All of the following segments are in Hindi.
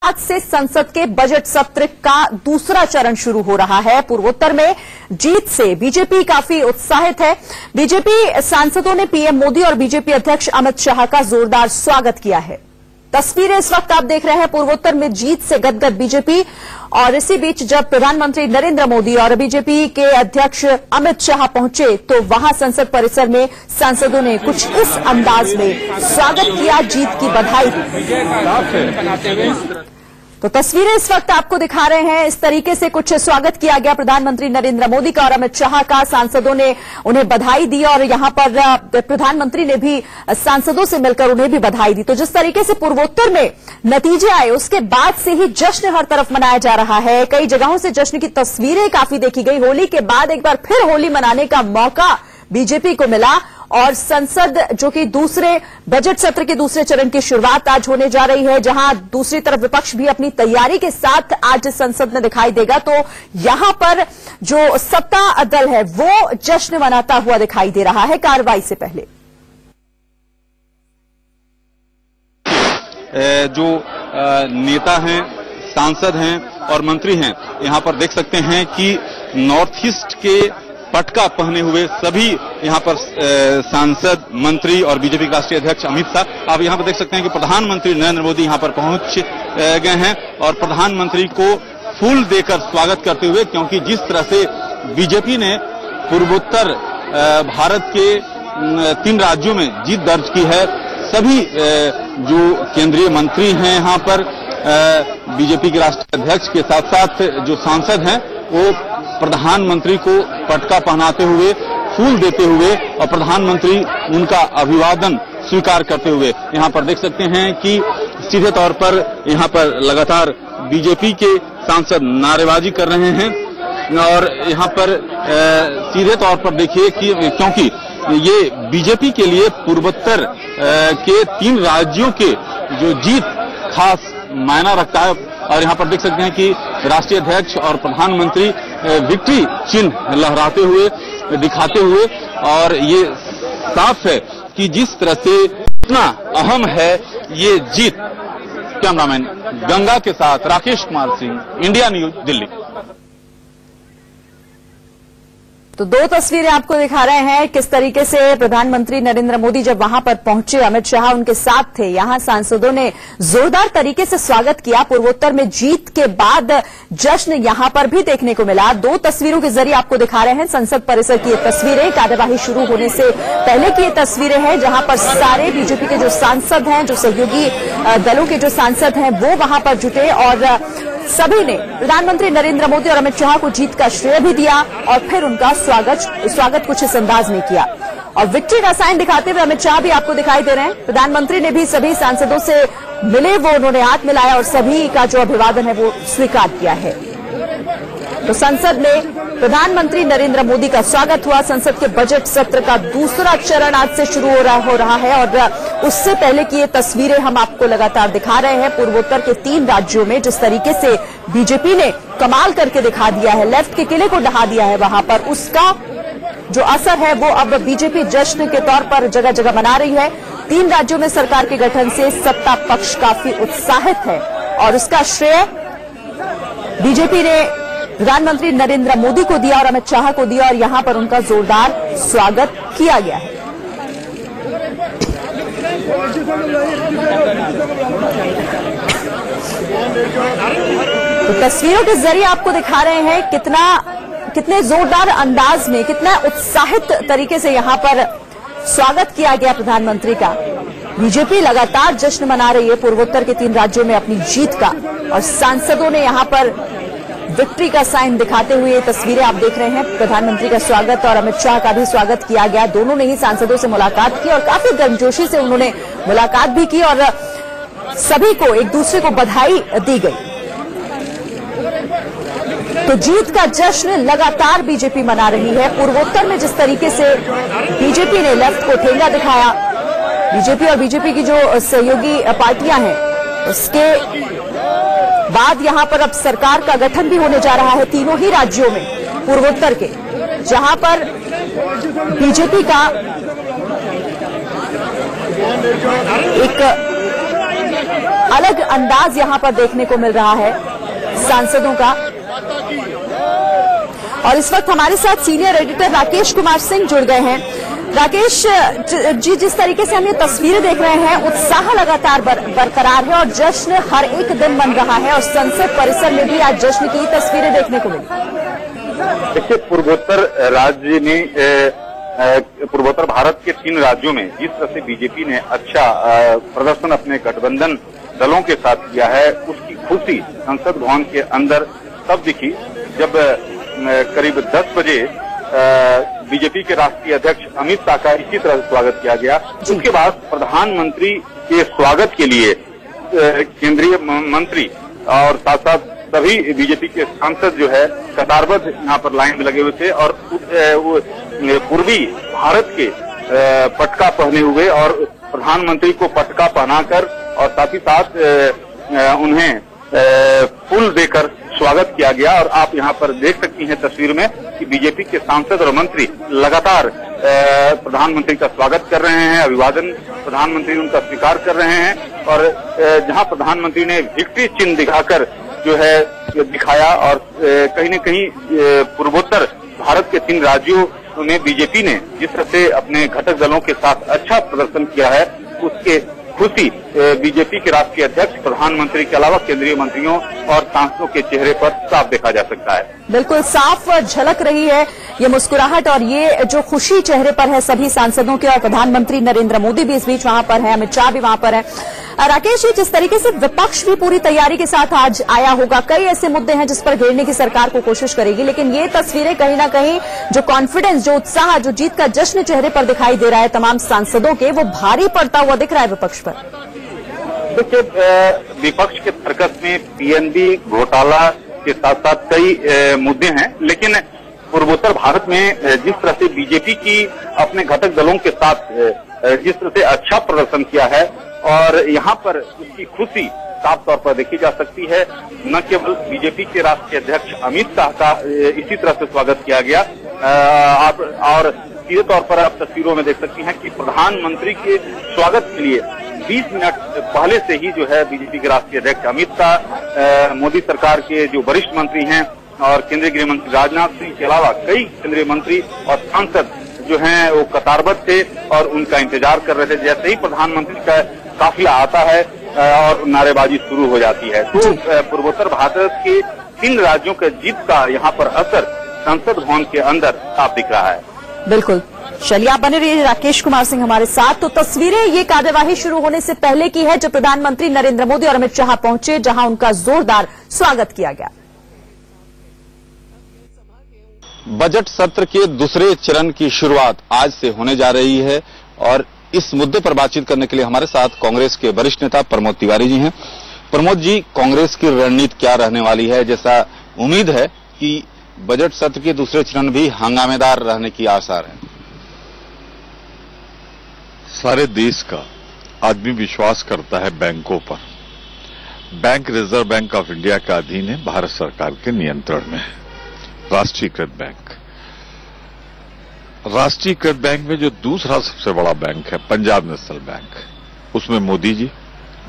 आज से संसद के बजट सत्र का दूसरा चरण शुरू हो रहा है। पूर्वोत्तर में जीत से बीजेपी काफी उत्साहित है। बीजेपी सांसदों ने पीएम मोदी और बीजेपी अध्यक्ष अमित शाह का जोरदार स्वागत किया है। तस्वीरें इस वक्त आप देख रहे हैं पूर्वोत्तर में जीत से गदगद बीजेपी। और इसी बीच जब प्रधानमंत्री नरेंद्र मोदी और बीजेपी के अध्यक्ष अमित शाह पहुंचे तो वहां संसद परिसर में सांसदों ने कुछ इस अंदाज में स्वागत किया, जीत की बधाई दी। तो तस्वीरें इस वक्त आपको दिखा रहे हैं। इस तरीके से कुछ स्वागत किया गया प्रधानमंत्री नरेंद्र मोदी का और अमित शाह का। सांसदों ने उन्हें बधाई दी और यहां पर प्रधानमंत्री ने भी सांसदों से मिलकर उन्हें भी बधाई दी। तो जिस तरीके से पूर्वोत्तर में नतीजे आए उसके बाद से ही जश्न हर तरफ मनाया जा रहा है। कई जगहों से जश्न की तस्वीरें काफी देखी गई। होली के बाद एक बार फिर होली मनाने का मौका बीजेपी को मिला और संसद जो कि दूसरे बजट सत्र के दूसरे चरण की शुरुआत आज होने जा रही है, जहां दूसरी तरफ विपक्ष भी अपनी तैयारी के साथ आज संसद में दिखाई देगा। तो यहां पर जो सत्ता दल है वो जश्न मनाता हुआ दिखाई दे रहा है कार्रवाई से पहले। जो नेता हैं, सांसद हैं और मंत्री हैं, यहां पर देख सकते हैं कि नॉर्थ ईस्ट के पटका पहने हुए सभी यहां पर सांसद, मंत्री और बीजेपी के राष्ट्रीय अध्यक्ष अमित शाह, आप यहां पर देख सकते हैं कि प्रधानमंत्री नरेंद्र मोदी यहां पर पहुंच गए हैं और प्रधानमंत्री को फूल देकर स्वागत करते हुए, क्योंकि जिस तरह से बीजेपी ने पूर्वोत्तर भारत के 3 राज्यों में जीत दर्ज की है, सभी जो केंद्रीय मंत्री हैं यहां पर बीजेपी के राष्ट्रीय अध्यक्ष के साथ साथ जो सांसद हैं वो प्रधानमंत्री को पटका पहनाते हुए, फूल देते हुए और प्रधानमंत्री उनका अभिवादन स्वीकार करते हुए यहां पर देख सकते हैं कि सीधे तौर पर यहां पर लगातार बीजेपी के सांसद नारेबाजी कर रहे हैं। और यहां पर सीधे तौर पर देखिए कि क्योंकि ये बीजेपी के लिए पूर्वोत्तर के 3 राज्यों के जो जीत खास मायना रखता है। और यहां पर देख सकते हैं कि राष्ट्रीय अध्यक्ष और प्रधानमंत्री विक्ट्री चिन्ह लहराते हुए, दिखाते हुए, और ये साफ है कि जिस तरह से इतना अहम है ये जीत। कैमरामैन गंगा के साथ राकेश कुमार सिंह, इंडिया न्यूज, दिल्ली। तो 2 तस्वीरें आपको दिखा रहे हैं किस तरीके से प्रधानमंत्री नरेंद्र मोदी जब वहां पर पहुंचे, अमित शाह उनके साथ थे। यहां सांसदों ने जोरदार तरीके से स्वागत किया। पूर्वोत्तर में जीत के बाद जश्न यहां पर भी देखने को मिला। 2 तस्वीरों के जरिए आपको दिखा रहे हैं संसद परिसर की ये तस्वीरें। कार्यवाही शुरू होने से पहले की ये तस्वीरें हैं जहां पर सारे बीजेपी के जो सांसद हैं, जो सहयोगी दलों के जो सांसद हैं वो वहां पर जुटे और सभी ने प्रधानमंत्री नरेंद्र मोदी और अमित शाह को जीत का श्रेय भी दिया और फिर उनका स्वागत कुछ इस अंदाज में किया। और विक्ट्री का साइन दिखाते हुए अमित शाह भी आपको दिखाई दे रहे हैं। प्रधानमंत्री ने भी सभी सांसदों से मिले, वो उन्होंने हाथ मिलाया और सभी का जो अभिवादन है वो स्वीकार किया है। तो संसद में प्रधानमंत्री नरेंद्र मोदी का स्वागत हुआ। संसद के बजट सत्र का दूसरा चरण आज से शुरू हो रहा है और उससे पहले की ये तस्वीरें हम आपको लगातार दिखा रहे हैं। पूर्वोत्तर के 3 राज्यों में जिस तरीके से बीजेपी ने कमाल करके दिखा दिया है, लेफ्ट के किले को ढहा दिया है, वहां पर उसका जो असर है वो अब बीजेपी जश्न के तौर पर जगह जगह मना रही है। 3 राज्यों में सरकार के गठन से सत्ता पक्ष काफी उत्साहित है और उसका श्रेय बीजेपी ने प्रधानमंत्री नरेंद्र मोदी को दिया और अमित शाह को दिया और यहां पर उनका जोरदार स्वागत किया गया है। तो तस्वीरों के जरिए आपको दिखा रहे हैं कितने जोरदार अंदाज में, कितना उत्साहित तरीके से यहां पर स्वागत किया गया प्रधानमंत्री का। बीजेपी लगातार जश्न मना रही है पूर्वोत्तर के 3 राज्यों में अपनी जीत का और सांसदों ने यहां पर विक्ट्री का साइन दिखाते हुए ये तस्वीरें आप देख रहे हैं। प्रधानमंत्री का स्वागत और अमित शाह का भी स्वागत किया गया। दोनों ने ही सांसदों से मुलाकात की और काफी गर्मजोशी से उन्होंने मुलाकात भी की और सभी को एक दूसरे को बधाई दी गई। तो जीत का जश्न लगातार बीजेपी मना रही है। पूर्वोत्तर में जिस तरीके से बीजेपी ने लेफ्ट को ठेंगा दिखाया, बीजेपी और बीजेपी की जो सहयोगी पार्टियां हैं उसके बाद यहां पर अब सरकार का गठन भी होने जा रहा है 3 ही राज्यों में पूर्वोत्तर के, जहां पर बीजेपी का एक अलग अंदाज यहां पर देखने को मिल रहा है सांसदों का। और इस वक्त हमारे साथ सीनियर एडिटर राकेश कुमार सिंह जुड़ गए हैं। राकेश जी, जिस तरीके से हम ये तस्वीरें देख रहे हैं, उत्साह लगातार बरकरार है और जश्न हर एक दिन बन रहा है और संसद परिसर में भी आज जश्न की तस्वीरें देखने को मिली। देखिए, पूर्वोत्तर राज्य में पूर्वोत्तर भारत के 3 राज्यों में जिस तरह से बीजेपी ने अच्छा प्रदर्शन अपने गठबंधन दलों के साथ किया है, उसकी खुशी संसद भवन के अंदर तब दिखी जब करीब 10 बजे बीजेपी के राष्ट्रीय अध्यक्ष अमित शाह का इसी तरह से स्वागत किया गया। उसके बाद प्रधानमंत्री के स्वागत के लिए केंद्रीय मंत्री और साथ साथ सभी बीजेपी के सांसद जो है कतारबद्ध यहाँ पर लाइन में लगे हुए थे और पूर्वी भारत के पटका पहने हुए और प्रधानमंत्री को पटका पहनाकर और साथ ही साथ उन्हें फूल देकर स्वागत किया गया। और आप यहाँ पर देख सकती हैं तस्वीर में कि बीजेपी के सांसद और मंत्री लगातार प्रधानमंत्री का स्वागत कर रहे हैं, अभिवादन प्रधानमंत्री उनका स्वीकार कर रहे हैं। और जहां प्रधानमंत्री ने विक्ट्री चिन्ह दिखाकर जो है दिखाया और कहीं न कहीं पूर्वोत्तर भारत के 3 राज्यों में बीजेपी ने जिस तरह से अपने घटक दलों के साथ अच्छा प्रदर्शन किया है, उसके खुशी बीजेपी के राष्ट्रीय अध्यक्ष, प्रधानमंत्री के अलावा केंद्रीय मंत्रियों और सांसदों के चेहरे पर साफ देखा जा सकता है। बिल्कुल साफ झलक रही है ये मुस्कुराहट और ये जो खुशी चेहरे पर है सभी सांसदों के। और प्रधानमंत्री नरेंद्र मोदी भी इस बीच वहां पर है, अमित शाह भी वहां पर है। राकेश जी, जिस तरीके से विपक्ष भी पूरी तैयारी के साथ आज आया होगा, कई ऐसे मुद्दे हैं जिस पर घेरने की सरकार को कोशिश करेगी, लेकिन ये तस्वीरें कहीं ना कहीं जो कॉन्फिडेंस, जो उत्साह, जो जीत का जश्न चेहरे पर दिखाई दे रहा है तमाम सांसदों के, वो भारी पड़ता हुआ दिख रहा है विपक्ष पर। देखिए, विपक्ष के सर्कस में पीएनबी घोटाला के साथ साथ कई मुद्दे हैं, लेकिन पूर्वोत्तर भारत में जिस तरह से बीजेपी की अपने घटक दलों के साथ जिस तरह से अच्छा प्रदर्शन किया है और यहाँ पर उसकी खुशी साफ तौर पर देखी जा सकती है। न केवल बीजेपी के राष्ट्रीय अध्यक्ष अमित शाह का इसी तरह से स्वागत किया गया और सीधे तौर पर आप तस्वीरों में देख सकती हैं कि प्रधानमंत्री के स्वागत के लिए 20 मिनट पहले से ही जो है बीजेपी के राष्ट्रीय अध्यक्ष अमित शाह, मोदी सरकार के जो वरिष्ठ मंत्री हैं और केंद्रीय गृह मंत्री राजनाथ सिंह के अलावा कई केंद्रीय मंत्री और सांसद जो हैं वो कतारबद्ध थे और उनका इंतजार कर रहे थे। जैसे ही प्रधानमंत्री का काफिला आता है और नारेबाजी शुरू हो जाती है, तो पूर्वोत्तर भारत के 3 राज्यों के जीत का यहाँ पर असर संसद भवन के अंदर साफ दिख रहा है। बिल्कुल, चलिए आप बने रहिए। राकेश कुमार सिंह हमारे साथ। तो तस्वीरें ये कार्यवाही शुरू होने से पहले की है जब प्रधानमंत्री नरेंद्र मोदी और अमित शाह पहुंचे, जहां उनका जोरदार स्वागत किया गया। बजट सत्र के दूसरे चरण की शुरुआत आज से होने जा रही है और इस मुद्दे पर बातचीत करने के लिए हमारे साथ कांग्रेस के वरिष्ठ नेता प्रमोद तिवारी जी हैं। प्रमोद जी, कांग्रेस की रणनीति क्या रहने वाली है? जैसा उम्मीद है कि बजट सत्र के दूसरे चरण भी हंगामेदार रहने की आसार है। सारे देश का आदमी विश्वास करता है बैंकों पर। Bank reserve bank of India के अधीन है, भारत सरकार के नियंत्रण में है राष्ट्रीयकृत बैंक। राष्ट्रीयकृत बैंक में जो दूसरा सबसे बड़ा बैंक है पंजाब नेशनल बैंक, उसमें मोदी जी,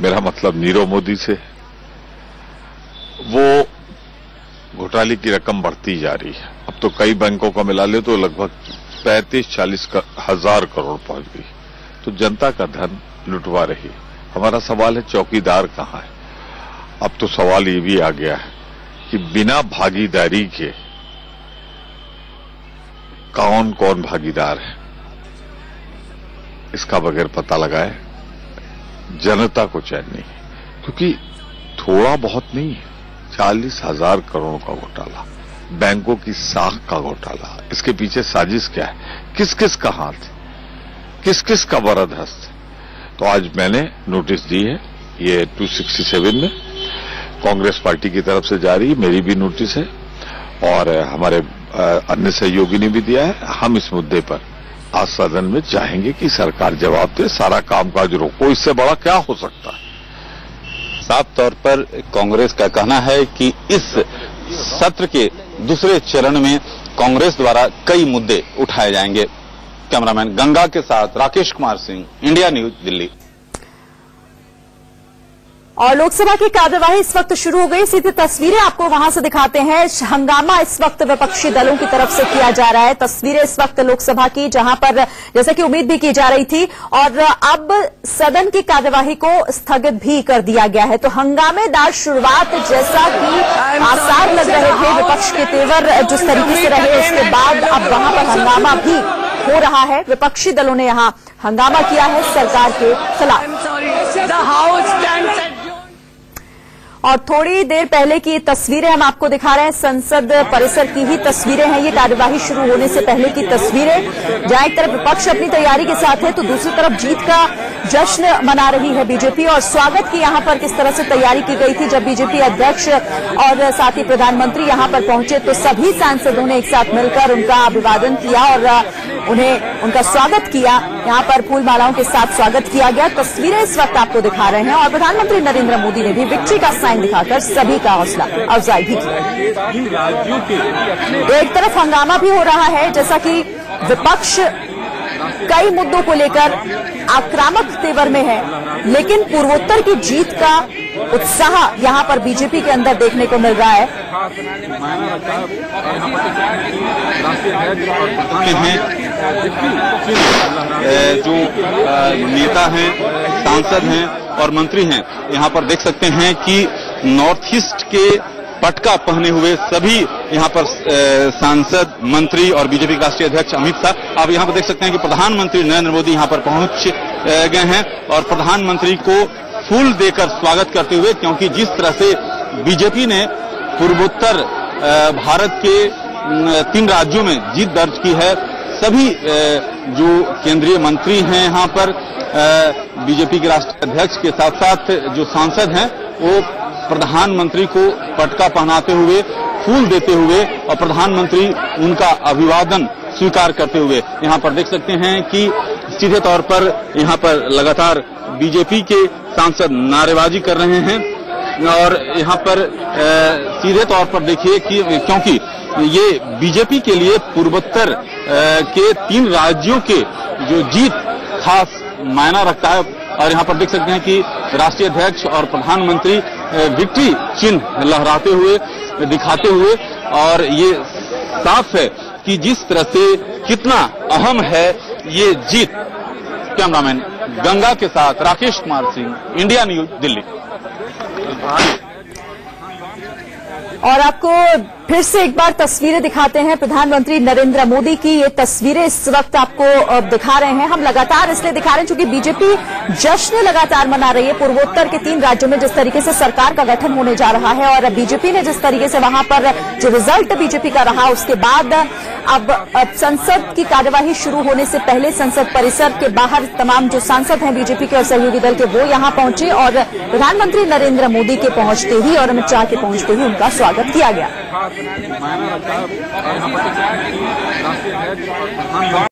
मेरा मतलब नीरव मोदी से, वो घोटाले की रकम बढ़ती जा रही है। अब तो कई बैंकों को मिला ले तो लगभग 35-40 हजार करोड़ पहुंच गई। तो जनता का धन लुटवा रही। हमारा सवाल है चौकीदार कहां है? अब तो सवाल ये भी आ गया है कि बिना भागीदारी के कौन कौन भागीदार है, इसका बगैर पता लगाए जनता को चैन नहीं है। क्योंकि थोड़ा बहुत नहीं है, 40,000 करोड़ का घोटाला, बैंकों की साख का घोटाला। इसके पीछे साजिश क्या है? किस किस का हाथ, किस किस का वरद हस्त? तो आज मैंने नोटिस दी है, ये 267 में कांग्रेस पार्टी की तरफ से जारी, मेरी भी नोटिस है और हमारे अन्य सहयोगी ने भी दिया है। हम इस मुद्दे पर आज सदन में चाहेंगे कि सरकार जवाब दे, सारा कामकाज रोको, इससे बड़ा क्या हो सकता है? साफ तौर पर कांग्रेस का कहना है कि इस सत्र के दूसरे चरण में कांग्रेस द्वारा कई मुद्दे उठाए जाएंगे। कैमरामैन गंगा के साथ राकेश कुमार सिंह, इंडिया न्यूज, दिल्ली। और लोकसभा की कार्यवाही इस वक्त शुरू हो गई। सीधी तस्वीरें आपको वहां से दिखाते हैं। हंगामा इस वक्त विपक्षी दलों की तरफ से किया जा रहा है। तस्वीरें इस वक्त लोकसभा की, जहां पर जैसे कि उम्मीद भी की जा रही थी, और अब सदन की कार्यवाही को स्थगित भी कर दिया गया है। तो हंगामेदार शुरुआत जैसा कि आसार लग रहे थे, विपक्ष के तेवर जिस तरीके से रहे, उसके बाद अब वहां पर हंगामा भी हो रहा है। विपक्षी दलों ने यहां हंगामा किया है सरकार के खिलाफ। और थोड़ी देर पहले की तस्वीरें हम आपको दिखा रहे हैं, संसद परिसर की ही तस्वीरें हैं ये, कार्यवाही शुरू होने से पहले की तस्वीरें, जहां एक तरफ विपक्ष अपनी तैयारी के साथ है तो दूसरी तरफ जीत का जश्न मना रही है बीजेपी। और स्वागत की यहां पर किस तरह से तैयारी की गई थी, जब बीजेपी अध्यक्ष और साथ ही प्रधानमंत्री यहां पर पहुंचे तो सभी सांसदों ने एक साथ मिलकर उनका अभिवादन किया और उन्हें उनका स्वागत किया। यहां पर फूल मालाओं के साथ स्वागत किया गया। तस्वीरें इस वक्त आपको दिखा रहे हैं और प्रधानमंत्री नरेंद्र मोदी ने भी विक्ट्री का साइन दिखाकर सभी का हौसला अफजाई भी की। एक तरफ हंगामा भी हो रहा है, जैसा कि विपक्ष कई मुद्दों को लेकर आक्रामक तेवर में है, लेकिन पूर्वोत्तर की जीत का उत्साह यहां पर बीजेपी के अंदर देखने को मिल रहा है। जो नेता हैं, सांसद हैं और मंत्री हैं, यहां पर देख सकते हैं कि नॉर्थ ईस्ट के पटका पहने हुए सभी यहां पर सांसद, मंत्री और बीजेपी के राष्ट्रीय अध्यक्ष अमित शाह, आप यहां पर देख सकते हैं कि प्रधानमंत्री नरेंद्र मोदी यहां पर पहुंच गए हैं और प्रधानमंत्री को फूल देकर स्वागत करते हुए, क्योंकि जिस तरह से बीजेपी ने पूर्वोत्तर भारत के 3 राज्यों में जीत दर्ज की है, सभी जो केंद्रीय मंत्री हैं यहां पर, बीजेपी के राष्ट्रीय अध्यक्ष के साथ साथ जो सांसद हैं, वो प्रधानमंत्री को पटका पहनाते हुए, फूल देते हुए और प्रधानमंत्री उनका अभिवादन स्वीकार करते हुए यहां पर देख सकते हैं कि सीधे तौर पर यहां पर लगातार बीजेपी के सांसद नारेबाजी कर रहे हैं। और यहां पर सीधे तौर पर देखिए कि क्योंकि ये बीजेपी के लिए पूर्वोत्तर के 3 राज्यों के जो जीत खास मायना रखता है। और यहां पर देख सकते हैं कि राष्ट्रीय अध्यक्ष और प्रधानमंत्री विक्ट्री चिन्ह लहराते हुए, दिखाते हुए, और ये साफ है कि जिस तरह से कितना अहम है ये जीत। कैमरामैन गंगा के साथ राकेश कुमार सिंह, इंडिया न्यूज, दिल्ली। और आपको फिर से एक बार तस्वीरें दिखाते हैं प्रधानमंत्री नरेंद्र मोदी की। ये तस्वीरें इस वक्त आपको दिखा रहे हैं। हम लगातार इसलिए दिखा रहे हैं क्योंकि बीजेपी जश्न लगातार मना रही है। पूर्वोत्तर के 3 राज्यों में जिस तरीके से सरकार का गठन होने जा रहा है और बीजेपी ने जिस तरीके से वहां पर जो रिजल्ट बीजेपी का रहा, उसके बाद अब संसद की कार्यवाही शुरू होने से पहले संसद परिसर के बाहर तमाम जो सांसद हैं बीजेपी के और सहयोगी दल के, वो यहां पहुंचे और प्रधानमंत्री नरेंद्र मोदी के पहुंचते ही और अमित शाह के पहुंचते ही उनका स्वागत किया गया।